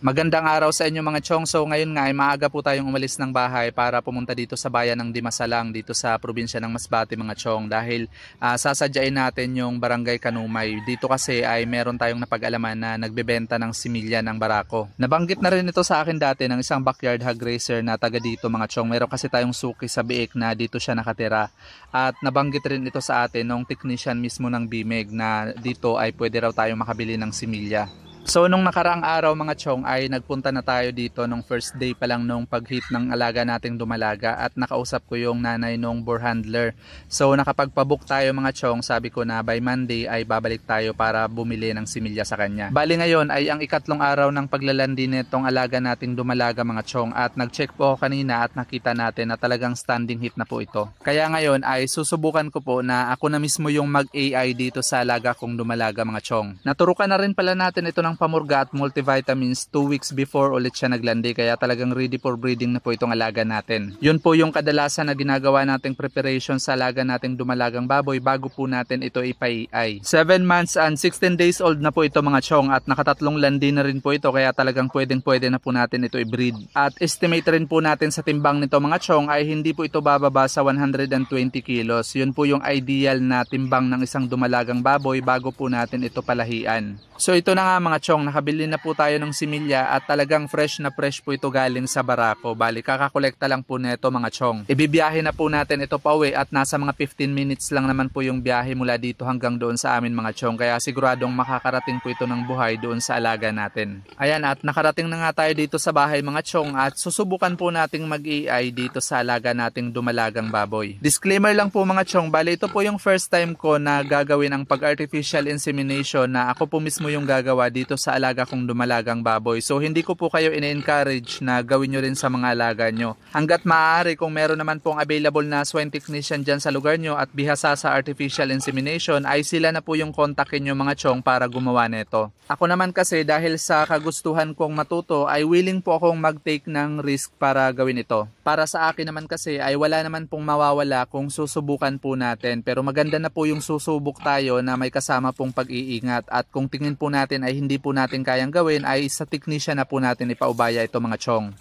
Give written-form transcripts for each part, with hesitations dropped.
Magandang araw sa inyo mga chong. So ngayon nga ay maaga po tayong umalis ng bahay para pumunta dito sa bayan ng Dimasalang dito sa probinsya ng Masbate mga chong dahil sasadyain natin yung Barangay Kanumay. Dito kasi ay meron tayong napag-alaman na nagbebenta ng similya ng barako. Nabanggit na rin ito sa akin dati ng isang backyard hog racer na taga dito mga chong. Meron kasi tayong suki sa Biik na dito siya nakatira. At nabanggit rin ito sa atin ng technician mismo ng BIMEG na dito ay pwede raw tayong makabili ng similya. So nung nakaraang araw mga chong ay nagpunta na tayo dito nung first day pa lang nung pag-hit ng alaga nating dumalaga at nakausap ko yung nanay nung boar handler. So nakapagpabook tayo mga chong, sabi ko na by Monday ay babalik tayo para bumili ng similya sa kanya. Bali ngayon ay ang ikatlong araw ng paglalandi nitong alaga nating dumalaga mga chong at nag-check po ako kanina at nakita natin na talagang standing hit na po ito. Kaya ngayon ay susubukan ko po na ako na mismo yung mag-AI dito sa alaga kong dumalaga mga chong. Naturukan na rin pala natin ito ng pamurga at multivitamins 2 weeks before ulit siya naglandi kaya talagang ready for breeding na po itong alaga natin. Yun po yung kadalasan na ginagawa nating preparation sa alaga nating dumalagang baboy bago po natin ito ipa-AI. 7 months and 16 days old na po ito mga chong at nakatatlong landi na rin po ito kaya talagang pwede na po natin ito i-breed. At estimate rin po natin sa timbang nito mga chong ay hindi po ito bababa sa 120 kilos. Yun po yung ideal na timbang ng isang dumalagang baboy bago po natin ito palahian. So ito na nga mga chong, nakabili na po tayo ng similya at talagang fresh na fresh po ito galing sa barako. Bali kakakolekta lang po nito mga chong. Ibibiyahe na po natin ito pauwi at nasa mga 15 minutes lang naman po yung biyahe mula dito hanggang doon sa amin mga chong. Kaya siguradong makakarating po ito ng buhay doon sa alaga natin. Ayan at nakarating na nga tayo dito sa bahay mga chong at susubukan po nating mag-AI dito sa alaga nating dumalagang baboy. Disclaimer lang po mga chong, bali ito po yung first time ko na gagawin ang pag-artificial insemination na ako po mismo yung gagawa dito sa alaga kong dumalagang baboy. So hindi ko po kayo ine-encourage na gawin nyo rin sa mga alaga nyo. Hanggat maaari kung meron naman pong available na swine technician dyan sa lugar nyo at bihasa sa artificial insemination ay sila na po yung kontakin nyo mga chong para gumawa nito. Ako naman kasi dahil sa kagustuhan kong matuto ay willing po akong mag-take ng risk para gawin ito. Para sa akin naman kasi ay wala naman pong mawawala kung susubukan po natin. Pero maganda na po yung susubok tayo na may kasama pong pag-iingat at kung tingin po natin ay hindi po natin kayang gawin ay sa technician na po natin ipaubaya ito mga chong.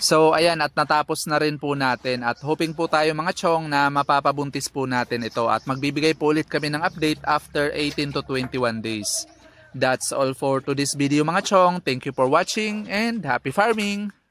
So ayan, at natapos na rin po natin at hoping po tayo mga chong na mapapabuntis po natin ito at magbibigay po ulit kami ng update after 18 to 21 days. That's all for today's video mga chong. Thank you for watching and happy farming!